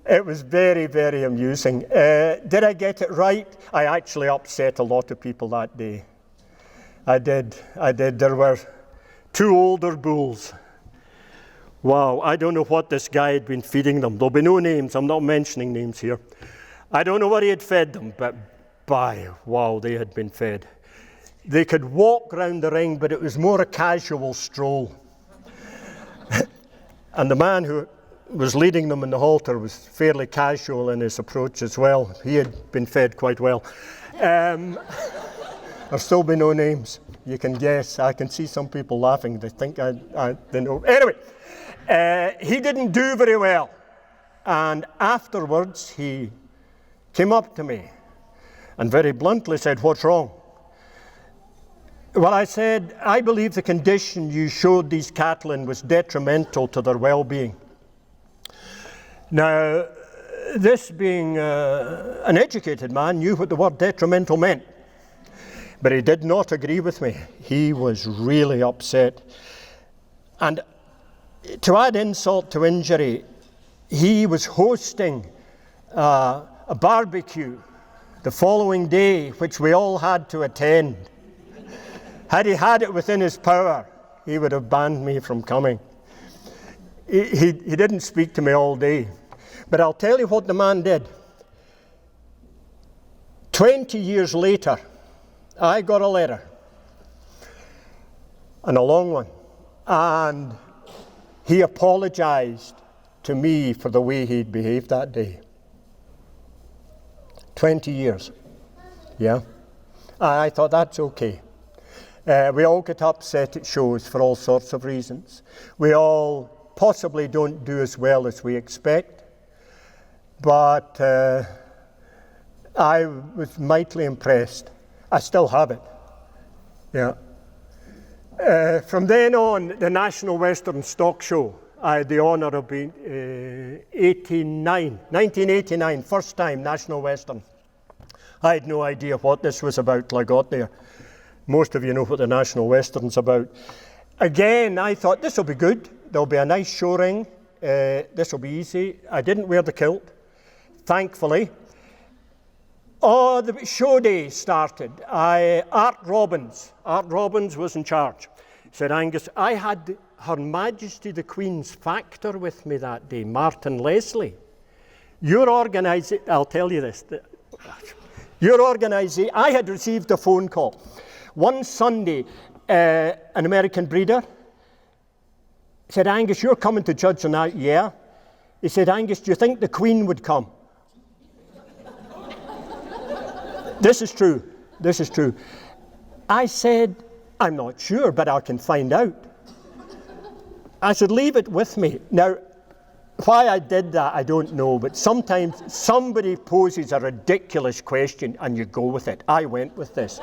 It was very, very amusing. Did I get it right? I actually upset a lot of people that day. I did. There were 2 older bulls. Wow, I don't know what this guy had been feeding them. There'll be no names. I'm not mentioning names here. I don't know what he had fed them, but wow, they had been fed. They could walk round the ring, but it was more a casual stroll. And the man who was leading them in the halter was fairly casual in his approach as well. He had been fed quite well. There'll still be no names. You can guess. I can see some people laughing. They think they know. Anyway, he didn't do very well. And afterwards, he came up to me and very bluntly said, "What's wrong?" Well, I said, "I believe the condition you showed these cattle in was detrimental to their well-being." Now, this being an educated man, knew what the word detrimental meant. But he did not agree with me. He was really upset. And to add insult to injury, he was hosting a barbecue the following day, which we all had to attend. Had he had it within his power, he would have banned me from coming. He didn't speak to me all day. But I'll tell you what the man did. 20 years later, I got a letter, and a long one, and he apologized to me for the way he'd behaved that day. 20 years, yeah. I thought that's okay. We all get upset at shows for all sorts of reasons. We all possibly don't do as well as we expect. But I was mightily impressed. I still have it. Yeah. From then on, the National Western Stock Show, I had the honour of being 1989, first time National Western. I had no idea what this was about till I got there. Most of you know what the National Western's about. Again, I thought this will be good. There'll be a nice show ring. This will be easy. I didn't wear the kilt, thankfully. Oh, the show day started. Art Robbins was in charge. He said, Angus, I had Her Majesty the Queen's factor with me that day, Martin Leslie. Your organisation, I'll tell you this. Your organisation, I had received a phone call. One Sunday, an American breeder said, Angus, you're coming to judge on that? Yeah. He said, Angus, do you think the Queen would come? This is true. This is true. I said, I'm not sure, but I can find out. I said, leave it with me. Now, why I did that, I don't know, but sometimes somebody poses a ridiculous question and you go with it. I went with this.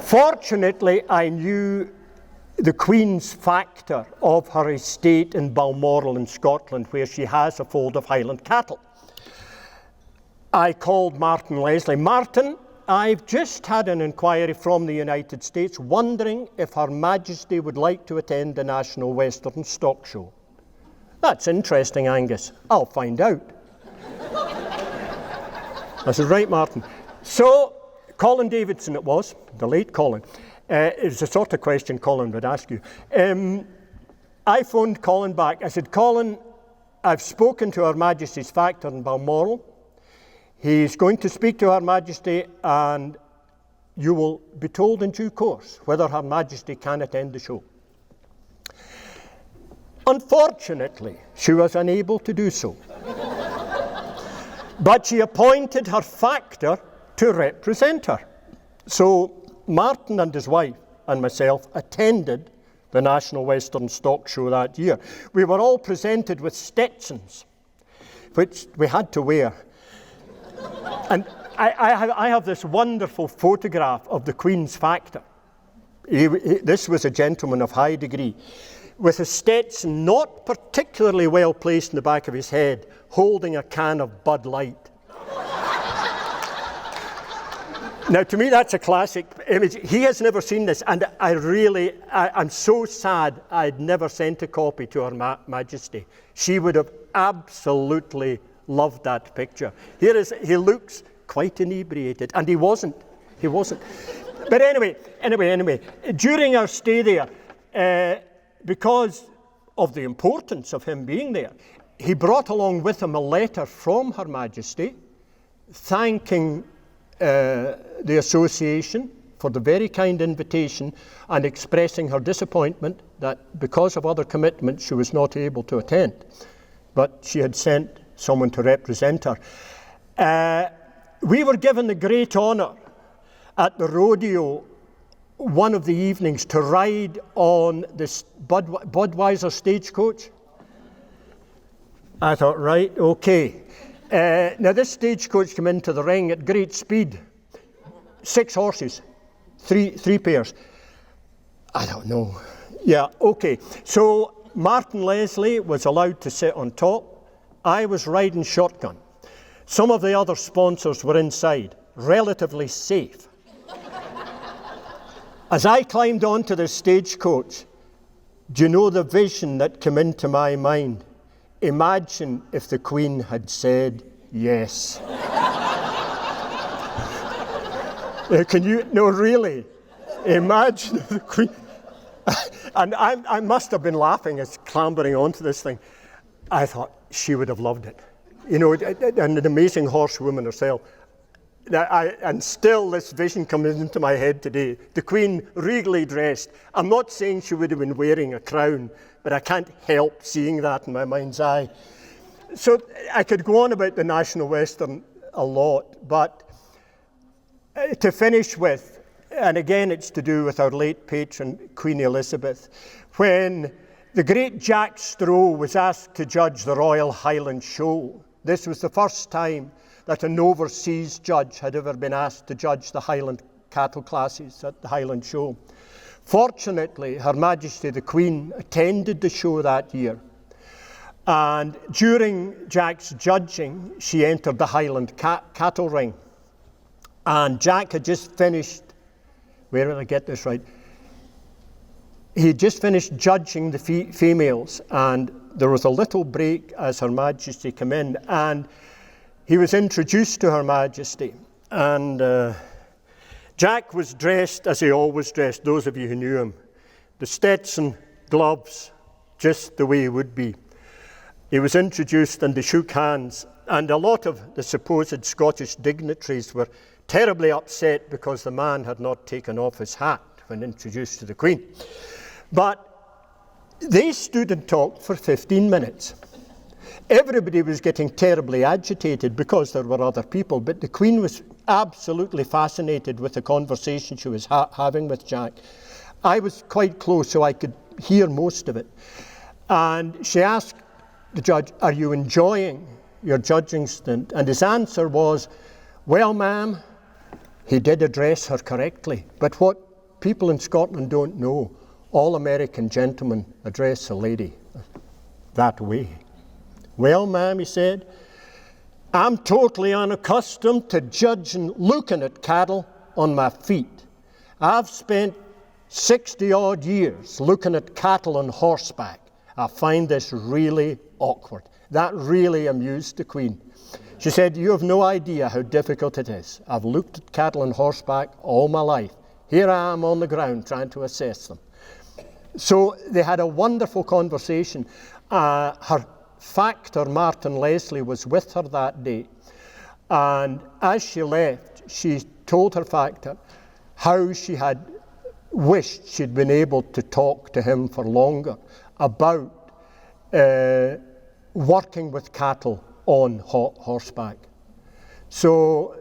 Fortunately, I knew the Queen's factor of her estate in Balmoral in Scotland, where she has a fold of Highland cattle. I called Martin Leslie. Martin, I've just had an inquiry from the United States wondering if Her Majesty would like to attend the National Western Stock Show. That's interesting, Angus. I'll find out. I said, right, Martin. So, Colin Davidson it was, the late Colin. It was the sort of question Colin would ask you. I phoned Colin back. I said, Colin, I've spoken to Her Majesty's factor in Balmoral. He's going to speak to Her Majesty and you will be told in due course whether Her Majesty can attend the show. Unfortunately, she was unable to do so. But she appointed her factor to represent her. So Martin and his wife and myself attended the National Western Stock Show that year. We were all presented with Stetsons, which we had to wear. And I have this wonderful photograph of the Queen's factor. This was a gentleman of high degree, with a Stetson not particularly well placed in the back of his head, holding a can of Bud Light. Now, to me, that's a classic image. He has never seen this, and I'm so sad I'd never sent a copy to Her Majesty. She would have absolutely loved that picture. He looks quite inebriated, and he wasn't. But anyway, during our stay there, because of the importance of him being there, he brought along with him a letter from Her Majesty thanking the association for the very kind invitation and expressing her disappointment that because of other commitments she was not able to attend. But she had sent someone to represent her. We were given the great honour at the rodeo one of the evenings to ride on this Budweiser stagecoach. I thought, right, okay. Now this stagecoach came into the ring at great speed. 6 horses, three pairs. I don't know. Yeah, okay. So Martin Leslie was allowed to sit on top. I was riding shotgun. Some of the other sponsors were inside, relatively safe. As I climbed onto the stagecoach, do you know the vision that came into my mind? Imagine if the Queen had said yes. Can you? No, really. Imagine if the Queen. And I must have been laughing as clambering onto this thing. I thought she would have loved it. You know, and an amazing horsewoman herself. And still this vision comes into my head today. The Queen regally dressed. I'm not saying she would have been wearing a crown, but I can't help seeing that in my mind's eye. So I could go on about the National Western a lot, but to finish with, And again, it's to do with our late patron, Queen Elizabeth. When the great Jack Straw was asked to judge the Royal Highland Show, this was the first time that an overseas judge had ever been asked to judge the Highland cattle classes at the Highland Show. Fortunately, Her Majesty the Queen attended the show that year. And during Jack's judging, she entered the Highland cattle ring. And Jack had just finished, where did I get this right? He had just finished judging the females, and there was a little break as Her Majesty came in, and he was introduced to Her Majesty. And Jack was dressed as he always dressed, those of you who knew him. The Stetson, gloves, just the way he would be. He was introduced and they shook hands, and a lot of the supposed Scottish dignitaries were terribly upset because the man had not taken off his hat when introduced to the Queen. But they stood and talked for 15 minutes. Everybody was getting terribly agitated because there were other people, but the Queen was absolutely fascinated with the conversation she was having with Jack. I was quite close, so I could hear most of it. And she asked the judge, "Are you enjoying your judging stint?" And his answer was, "Well, ma'am," he did address her correctly. But what people in Scotland don't know, all American gentlemen address a lady that way. "Well, ma'am," he said, "I'm totally unaccustomed to judging, looking at cattle on my feet. I've spent 60 odd years looking at cattle on horseback. I find this really awkward." That really amused the Queen. She said, "You have no idea how difficult it is. I've looked at cattle on horseback all my life. Here I am on the ground trying to assess them." So they had a wonderful conversation. Her factor, Martin Leslie, was with her that day. And as she left, she told her factor how she had wished she'd been able to talk to him for longer about working with cattle on horseback. So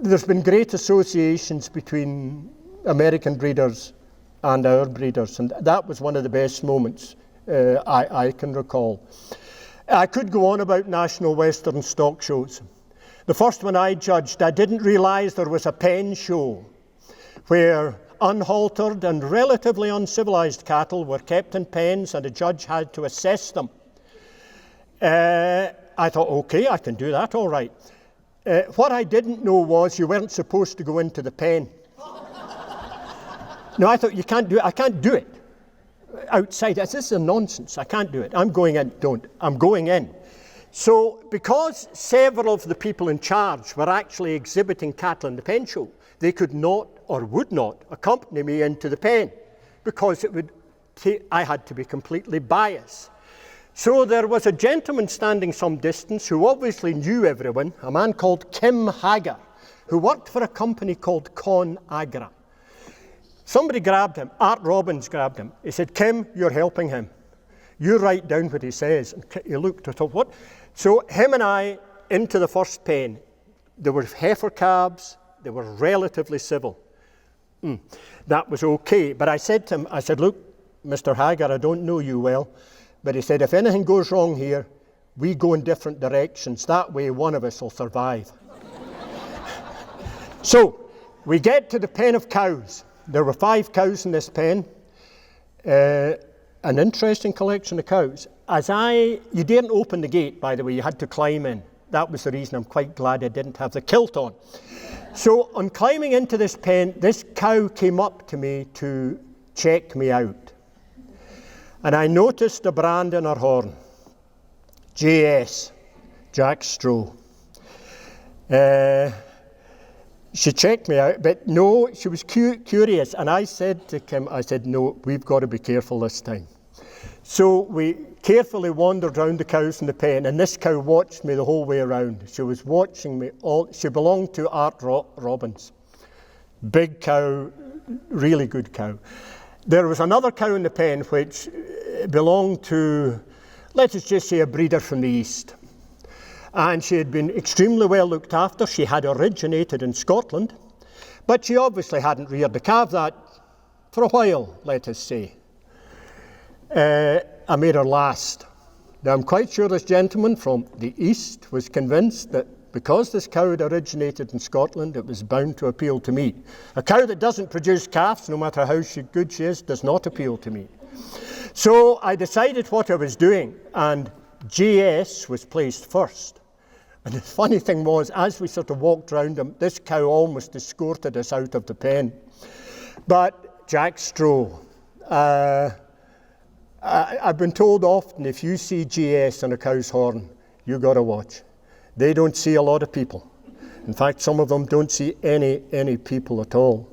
there's been great associations between American breeders and our breeders, and that was one of the best moments I can recall. I could go on about National Western Stock Shows. The first one I judged, I didn't realise there was a pen show where unhaltered and relatively uncivilised cattle were kept in pens and a judge had to assess them. I thought, okay, I can do that all right. What I didn't know was you weren't supposed to go into the pen. No, I thought, you can't do it. I can't do it outside. This is a nonsense. I can't do it. I'm going in. Don't. I'm going in. So because several of the people in charge were actually exhibiting cattle in the pen show, they could not or would not accompany me into the pen because it would I had to be completely biased. So there was a gentleman standing some distance who obviously knew everyone, a man called Kim Hager, who worked for a company called ConAgra. Somebody grabbed him, Art Robbins grabbed him. He said, "Kim, you're helping him. You write down what he says." And he looked at what? So him and I into the first pen. There were heifer calves. They were relatively civil. That was okay. But I said to him, I said, "Look, Mr. Hager, I don't know you well." But he said, "If anything goes wrong here, we go in different directions. That way one of us will survive." So we get to the pen of cows. There were 5 cows in this pen. An interesting collection of cows. You didn't open the gate, by the way, you had to climb in. That was the reason I'm quite glad I didn't have the kilt on. So on climbing into this pen, this cow came up to me to check me out. And I noticed a brand in her horn. JS, Jack Straw. She checked me out, but no, she was curious. And I said to Kim, I said, "No, we've got to be careful this time." So we carefully wandered round the cows in the pen, and this cow watched me the whole way around. She was watching me all. She belonged to Art Robbins. Big cow, really good cow. There was another cow in the pen which belonged to, let's just say, a breeder from the east. And she had been extremely well looked after. She had originated in Scotland, But she obviously hadn't reared the calf that for a while, let us say. I made her last. Now, I'm quite sure this gentleman from the east was convinced that because this cow had originated in Scotland, it was bound to appeal to me. A cow that doesn't produce calves, no matter how good she is, does not appeal to me. So I decided what I was doing, and JS was placed first. And the funny thing was, as we sort of walked round him, this cow almost escorted us out of the pen. But Jack Stroh, I've been told often, if you see GS on a cow's horn, you got to watch. They don't see a lot of people. In fact, some of them don't see any people at all.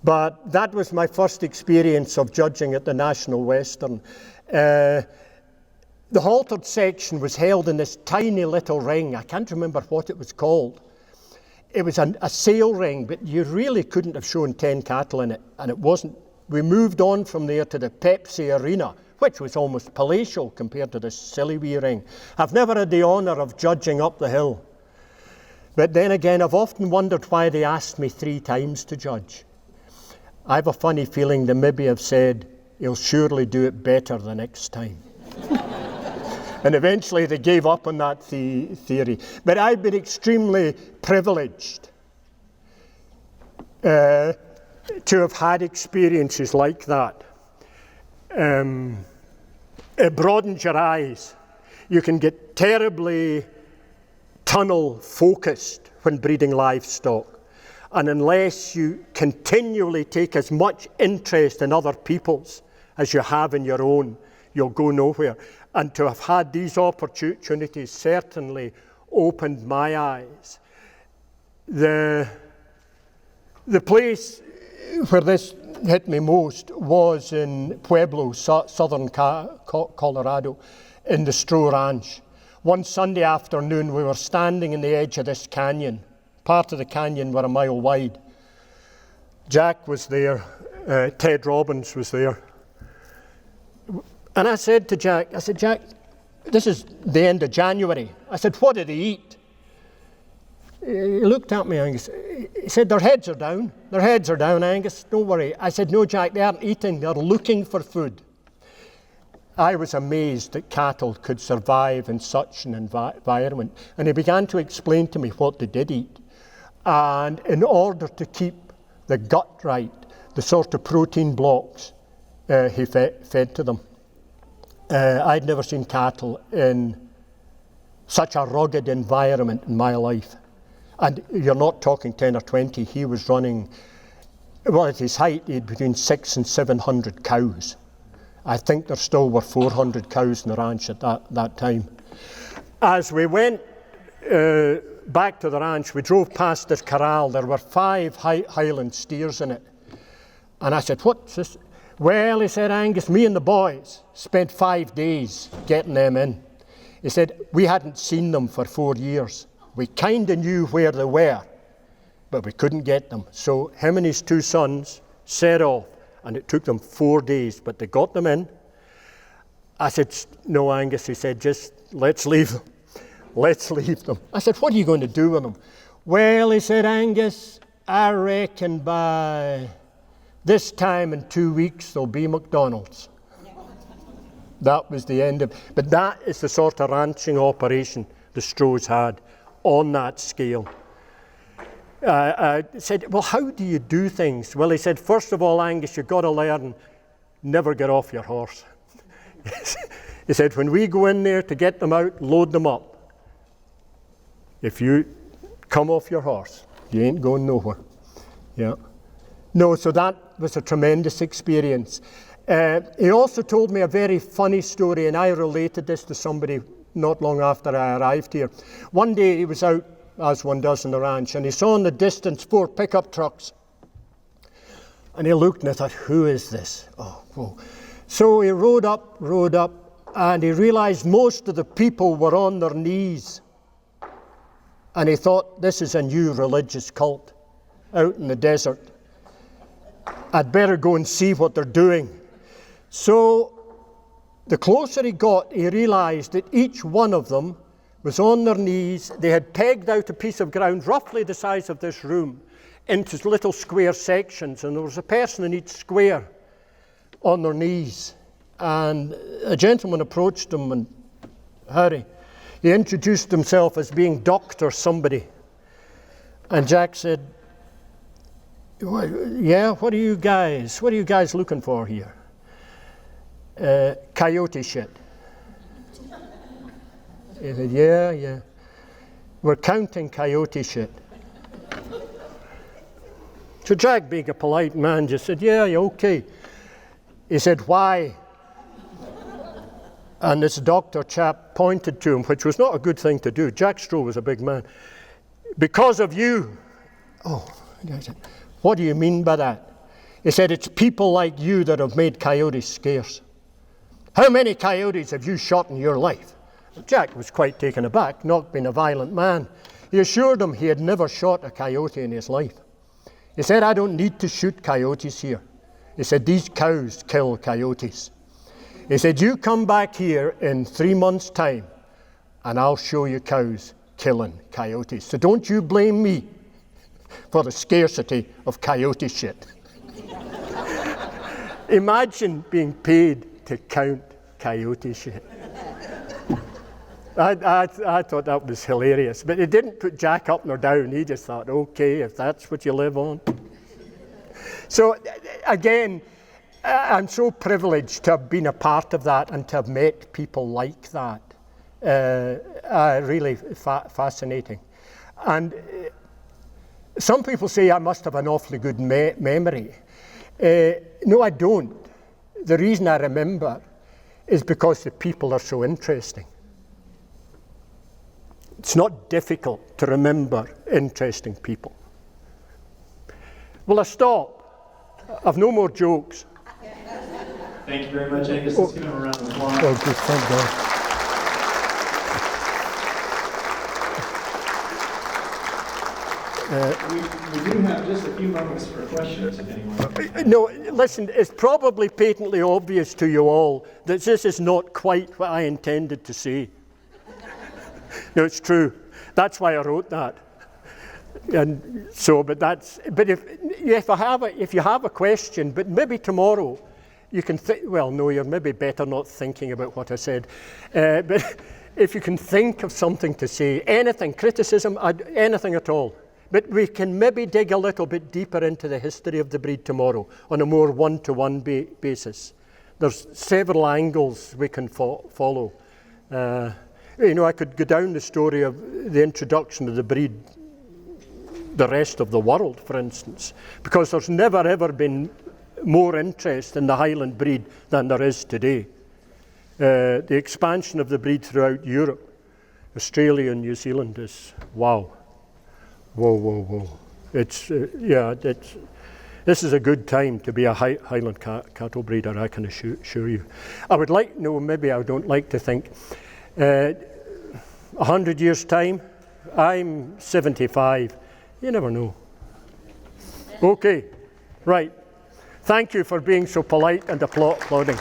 But that was my first experience of judging at the National Western. The haltered section was held in this tiny little ring. I can't remember what it was called. It was a sale ring, but you really couldn't have shown 10 cattle in it, and it wasn't. We moved on from there to the Pepsi Arena, which was almost palatial compared to this silly wee ring. I've never had the honour of judging up the hill. But then again, I've often wondered why they asked me 3 times to judge. I have a funny feeling they maybe have said, he'll surely do it better the next time. And eventually they gave up on that theory. But I've been extremely privileged to have had experiences like that. It broadens your eyes. You can get terribly tunnel focused when breeding livestock. And unless you continually take as much interest in other people's as you have in your own, you'll go nowhere. And to have had these opportunities certainly opened my eyes. The place where this hit me most was in Pueblo, southern Colorado, in the Stroh Ranch. One Sunday afternoon, we were standing in the edge of this canyon. Part of the canyon were a mile wide. Jack was there, Ted Robbins was there. And I said to Jack, Jack, this is the end of January. I said, what did they eat? He looked at me, Angus. He said, their heads are down. Their heads are down, Angus. Don't worry. I said, no, Jack, they aren't eating. They're looking for food. I was amazed that cattle could survive in such an environment. And he began to explain to me what they did eat. And in order to keep the gut right, the sort of protein blocks he fed to them. I'd never seen cattle in such a rugged environment in my life. And you're not talking 10 or 20. He was running, well, at his height, he had between 600 and 700 cows. I think there still were 400 cows in the ranch at that time. As we went back to the ranch, we drove past this corral. There were 5 Highland steers in it. And I said, what's this? Well, he said, Angus, me and the boys spent 5 days getting them in. He said, we hadn't seen them for 4 years. We kind of knew where they were, but we couldn't get them. So him and his 2 sons set off, and it took them 4 days, but they got them in. I said, no, Angus, he said, just let's leave them. Let's leave them. I said, what are you going to do with them? Well, he said, Angus, I reckon by this time in 2 weeks, there'll be McDonald's. That was the end of it. But that is the sort of ranching operation the Strohs had on that scale. I said, well, how do you do things? Well, he said, first of all, Angus, you've got to learn, never get off your horse. He said, when we go in there to get them out, load them up. If you come off your horse, you ain't going nowhere. Yeah. No, so that was a tremendous experience. He also told me a very funny story, and I related this to somebody not long after I arrived here. One day he was out, as one does on the ranch, and he saw in the distance 4 pickup trucks. And he looked and I thought, who is this? Oh, whoa. So he rode up, and he realized most of the people were on their knees. And he thought, this is a new religious cult out in the desert. I'd better go and see what they're doing. So the closer he got, he realized that each one of them was on their knees. They had pegged out a piece of ground roughly the size of this room into little square sections, and there was a person in each square on their knees. And a gentleman approached him, and Harry, he introduced himself as being Dr. somebody. And Jack said, yeah, what are you guys looking for here? Coyote shit. He said, yeah. We're counting coyote shit. So Jack, being a polite man, just said, yeah, okay. He said, why? And this doctor chap pointed to him, which was not a good thing to do. Jack Stroh was a big man. Because of you. Oh, I said, what do you mean by that? He said, it's people like you that have made coyotes scarce. How many coyotes have you shot in your life? Jack was quite taken aback, not being a violent man. He assured him he had never shot a coyote in his life. He said, I don't need to shoot coyotes here. He said, these cows kill coyotes. He said, you come back here in 3 months' time and I'll show you cows killing coyotes. So don't you blame me for the scarcity of coyote shit. Imagine being paid to count coyote shit. I thought that was hilarious, but it didn't put Jack up nor down. He just thought, okay, if that's what you live on. So again, I'm so privileged to have been a part of that and to have met people like that. Really fascinating. And some people say I must have an awfully good memory. No, I don't. The reason I remember is because the people are so interesting. It's not difficult to remember interesting people. Will I stop? I've no more jokes. Thank you very much, Angus. Let's give him a round of applause. Oh, good, thank God. We do have just a few moments for questions, if anyone. No, listen, it's probably patently obvious to you all that this is not quite what I intended to say. No, it's true. That's why I wrote that. And so, but if you have a question, but maybe tomorrow you can well, no, you're maybe better not thinking about what I said. But if you can think of something to say, anything, criticism, anything at all. But we can maybe dig a little bit deeper into the history of the breed tomorrow on a more one-to-one basis. There's several angles we can follow. I could go down the story of the introduction of the breed, the rest of the world, for instance, because there's never ever been more interest in the Highland breed than there is today. The expansion of the breed throughout Europe, Australia and New Zealand is wow. Whoa. This is a good time to be a Highland cattle breeder, I can assure you. Maybe I don't like to think. 100 years' time, I'm 75. You never know. Okay, right. Thank you for being so polite and applauding.